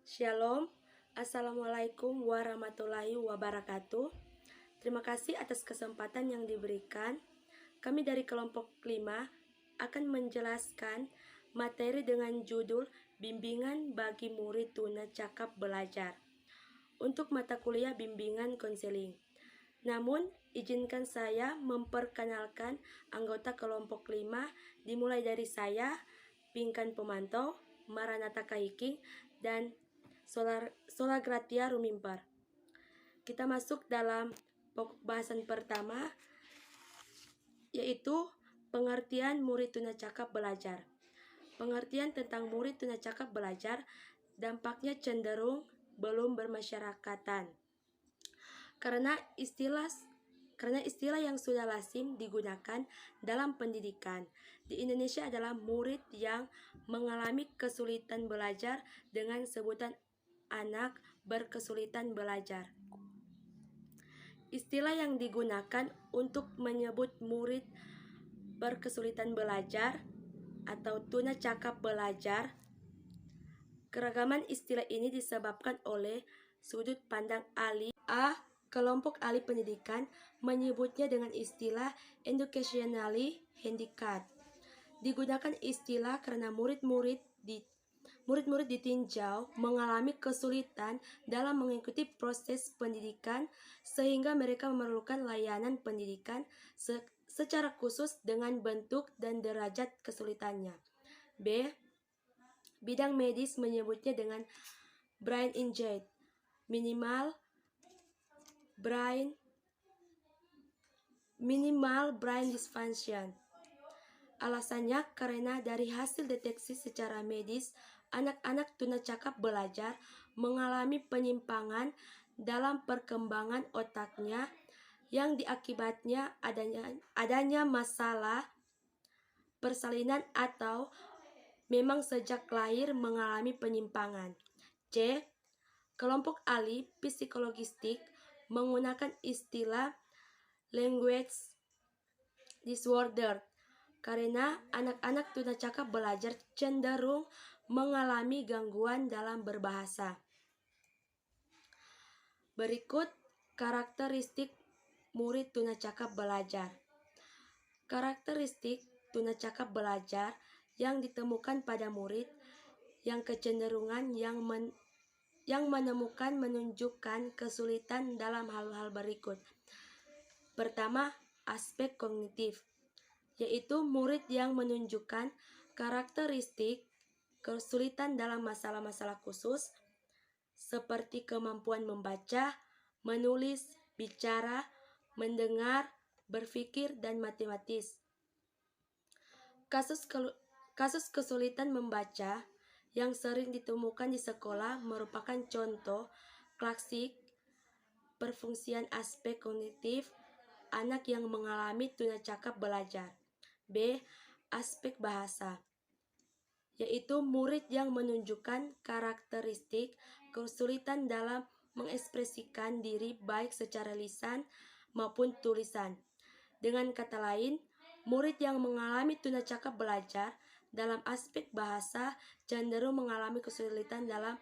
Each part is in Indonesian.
Shalom, Assalamualaikum warahmatullahi wabarakatuh. Terima kasih atas kesempatan yang diberikan. Kami dari kelompok 5 akan menjelaskan materi dengan judul Bimbingan bagi murid tuna cakap belajar untuk mata kuliah bimbingan konseling. Namun, izinkan saya memperkenalkan anggota kelompok 5 dimulai dari saya, Pinkan Pemantau, Maranatha Kahiking, dan Solagratia Rumimpar. Kita masuk dalam pokok bahasan pertama, yaitu pengertian murid tuna cakap belajar. Pengertian tentang murid tuna cakap belajar dampaknya cenderung belum bermasyarakatan. Karena istilah yang sudah lazim digunakan dalam pendidikan di Indonesia adalah murid yang mengalami kesulitan belajar dengan sebutan anak berkesulitan belajar. Istilah yang digunakan untuk menyebut murid berkesulitan belajar atau tuna cakap belajar. Keragaman istilah ini disebabkan oleh sudut pandang ahli. Kelompok ahli pendidikan menyebutnya dengan istilah educationally handicapped. Digunakan istilah karena murid-murid ditinjau mengalami kesulitan dalam mengikuti proses pendidikan sehingga mereka memerlukan layanan pendidikan secara khusus dengan bentuk dan derajat kesulitannya. B. Bidang medis menyebutnya dengan brain injury, minimal brain dysfunction. Alasannya karena dari hasil deteksi secara medis, anak-anak tuna cakap belajar mengalami penyimpangan dalam perkembangan otaknya yang diakibatnya adanya masalah persalinan atau memang sejak lahir mengalami penyimpangan. C. Kelompok ahli psikologistik menggunakan istilah language disorder karena anak-anak tuna cakap belajar cenderung mengalami gangguan dalam berbahasa. Berikut karakteristik murid tuna cakap belajar. Karakteristik tuna cakap belajar yang ditemukan pada murid yang kecenderungan yang menemukan menunjukkan kesulitan dalam hal-hal berikut. Pertama, aspek kognitif, yaitu murid yang menunjukkan karakteristik kesulitan dalam masalah-masalah khusus seperti kemampuan membaca, menulis, bicara, mendengar, berpikir, dan matematis. Kasus kesulitan membaca yang sering ditemukan di sekolah merupakan contoh klasik perfungsian aspek kognitif anak yang mengalami tuna cakap belajar. B. Aspek bahasa, yaitu murid yang menunjukkan karakteristik kesulitan dalam mengekspresikan diri baik secara lisan maupun tulisan. Dengan kata lain, murid yang mengalami tuna cakap belajar dalam aspek bahasa cenderung mengalami kesulitan dalam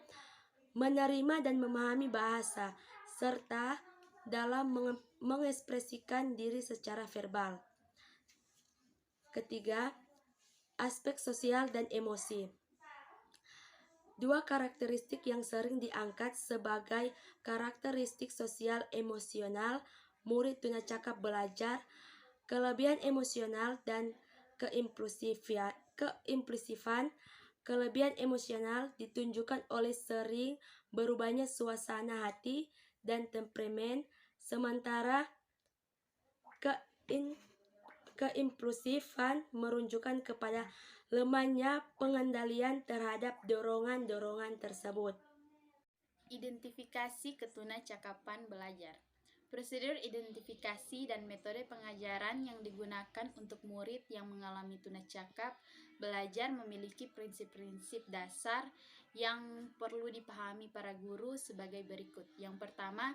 menerima dan memahami bahasa, serta dalam mengekspresikan diri secara verbal. Ketiga, aspek sosial dan emosi. Dua karakteristik yang sering diangkat sebagai karakteristik sosial emosional murid tuna cakap belajar, kelebihan emosional dan keimpulsifan. Kelebihan emosional ditunjukkan oleh sering berubahnya suasana hati dan temperamen, sementara keimpulsifan menunjukkan kepada lemahnya pengendalian terhadap dorongan-dorongan tersebut. Identifikasi ketuna cakapan belajar. Prosedur identifikasi dan metode pengajaran yang digunakan untuk murid yang mengalami tuna cakap belajar memiliki prinsip-prinsip dasar yang perlu dipahami para guru sebagai berikut. Yang pertama,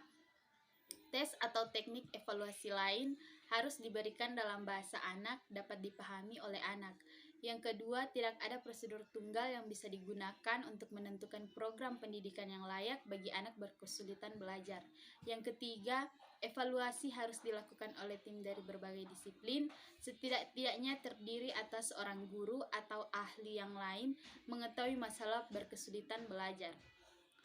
tes atau teknik evaluasi lain harus diberikan dalam bahasa anak dapat dipahami oleh anak. Yang kedua, tidak ada prosedur tunggal yang bisa digunakan untuk menentukan program pendidikan yang layak bagi anak berkesulitan belajar. Yang ketiga, evaluasi harus dilakukan oleh tim dari berbagai disiplin, setidak-tidaknya terdiri atas seorang guru atau ahli yang lain mengetahui masalah berkesulitan belajar.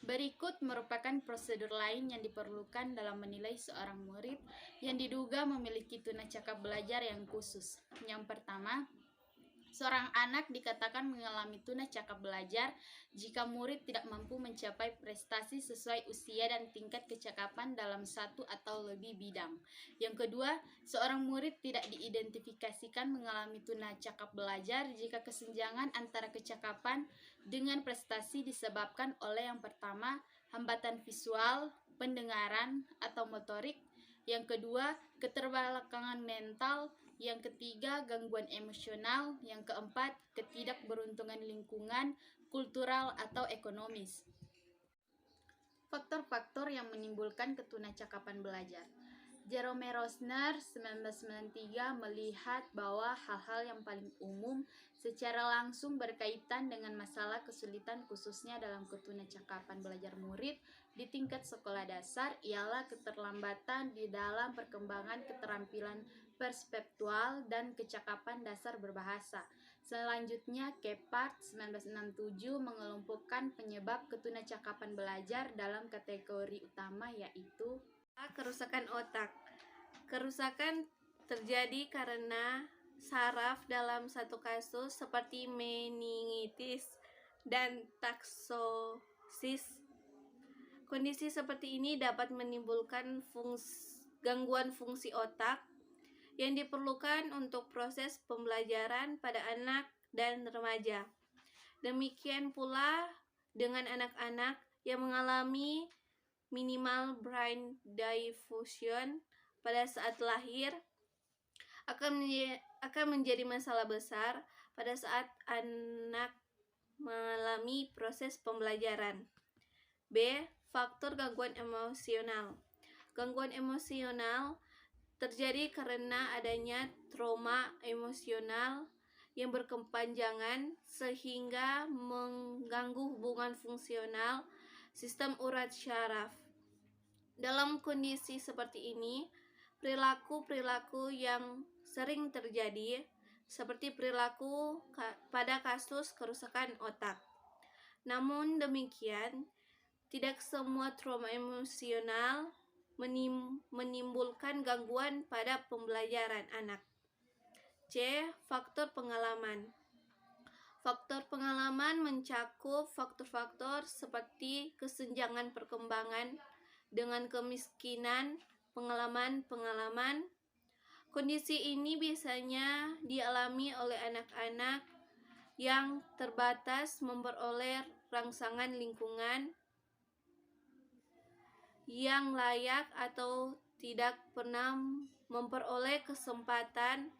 Berikut merupakan prosedur lain yang diperlukan dalam menilai seorang murid yang diduga memiliki tuna cakap belajar yang khusus. Yang pertama, seorang anak dikatakan mengalami tuna cakap belajar jika murid tidak mampu mencapai prestasi sesuai usia dan tingkat kecakapan dalam satu atau lebih bidang. Yang kedua, seorang murid tidak diidentifikasikan mengalami tuna cakap belajar jika kesenjangan antara kecakapan dengan prestasi disebabkan oleh yang pertama, hambatan visual, pendengaran, atau motorik. Yang kedua, keterbelakangan mental. Yang ketiga, gangguan emosional. Yang keempat, ketidakberuntungan lingkungan, kultural, atau ekonomis. Faktor-faktor yang menimbulkan ketunacakapan belajar. Jerome Rosner 1993 melihat bahwa hal-hal yang paling umum secara langsung berkaitan dengan masalah kesulitan khususnya dalam ketunacakapan belajar murid di tingkat sekolah dasar ialah keterlambatan di dalam perkembangan keterampilan perseptual dan kecakapan dasar berbahasa. Selanjutnya, Kephart 1967 mengelompokkan penyebab ketunacakapan belajar dalam kategori utama yaitu Kerusakan otak. Kerusakan terjadi karena saraf dalam satu kasus seperti meningitis dan taksosis. Kondisi seperti ini dapat menimbulkan gangguan fungsi otak yang diperlukan untuk proses pembelajaran pada anak dan remaja. Demikian pula dengan anak-anak yang mengalami minimal brain diffusion pada saat lahir akan menjadi masalah besar pada saat anak mengalami proses pembelajaran. B. Faktor gangguan emosional. Gangguan emosional terjadi karena adanya trauma emosional yang berkepanjangan sehingga mengganggu hubungan fungsional sistem urat syaraf. Dalam kondisi seperti ini, perilaku-perilaku yang sering terjadi seperti perilaku pada kasus kerusakan otak. Namun demikian, tidak semua trauma emosional menimbulkan gangguan pada pembelajaran anak. C. Faktor pengalaman. Faktor pengalaman mencakup faktor-faktor seperti kesenjangan perkembangan dengan kemiskinan, pengalaman-pengalaman. Kondisi ini biasanya dialami oleh anak-anak yang terbatas memperoleh rangsangan lingkungan yang layak atau tidak pernah memperoleh kesempatan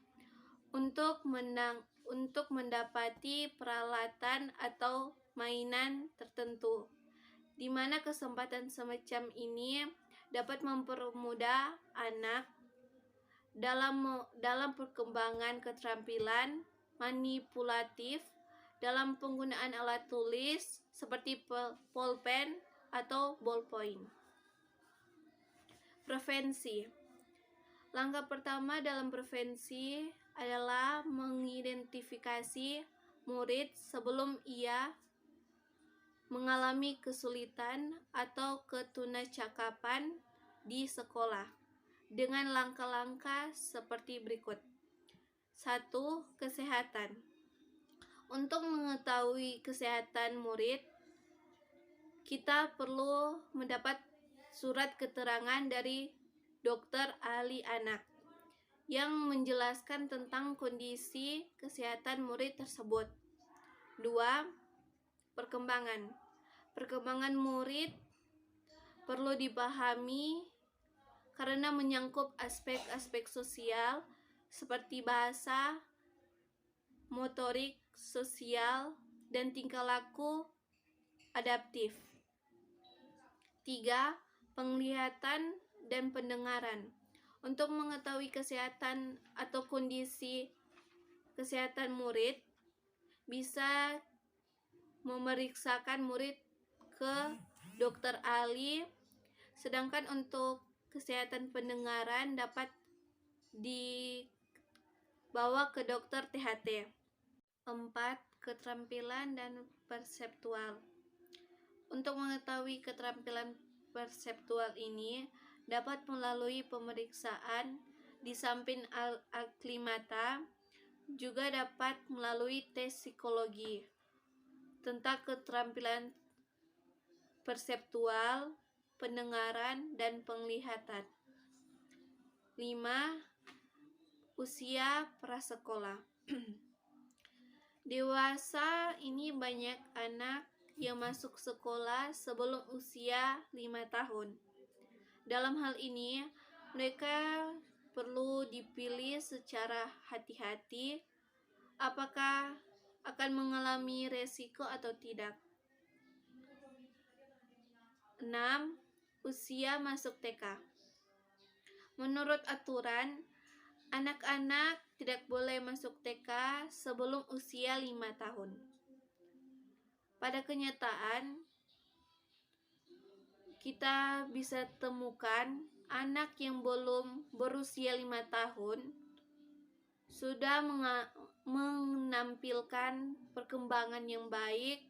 untuk mendapati peralatan atau mainan tertentu, di mana kesempatan semacam ini dapat mempermudah anak dalam perkembangan keterampilan manipulatif dalam penggunaan alat tulis seperti pulpen atau ballpoint. Prevensi. Langkah pertama dalam prevensi adalah mengidentifikasi murid sebelum ia mengalami kesulitan atau ketunacakapan di sekolah dengan langkah-langkah seperti berikut. 1. Kesehatan. Untuk mengetahui kesehatan murid, kita perlu mendapat surat keterangan dari dokter ahli anak yang menjelaskan tentang kondisi kesehatan murid tersebut. 2. Perkembangan. Perkembangan murid perlu dipahami karena menyangkut aspek-aspek sosial seperti bahasa, motorik, sosial, dan tingkah laku adaptif. 3. Penglihatan dan pendengaran. Untuk mengetahui kesehatan atau kondisi kesehatan murid, bisa memeriksakan murid ke dokter ahli, sedangkan untuk kesehatan pendengaran dapat dibawa ke dokter THT. 4. Keterampilan dan perseptual. Untuk mengetahui keterampilan perseptual ini dapat melalui pemeriksaan di samping aklimata, juga dapat melalui tes psikologi tentang keterampilan perseptual, pendengaran, dan penglihatan. 5. Usia prasekolah. Dewasa ini banyak anak yang masuk sekolah sebelum usia 5 tahun. Dalam hal ini, mereka perlu dipilih secara hati-hati apakah akan mengalami resiko atau tidak. 6. Usia masuk TK. Menurut aturan, anak-anak tidak boleh masuk TK sebelum usia 5 tahun. Pada kenyataan, kita bisa temukan anak yang belum berusia 5 tahun sudah menampilkan perkembangan yang baik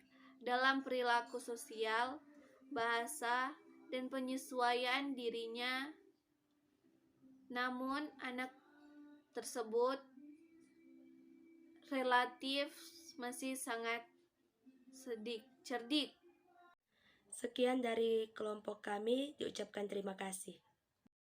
dalam perilaku sosial, bahasa, dan penyesuaian dirinya. Namun, anak tersebut relatif masih sangat cerdik. Sekian dari kelompok kami, diucapkan terima kasih.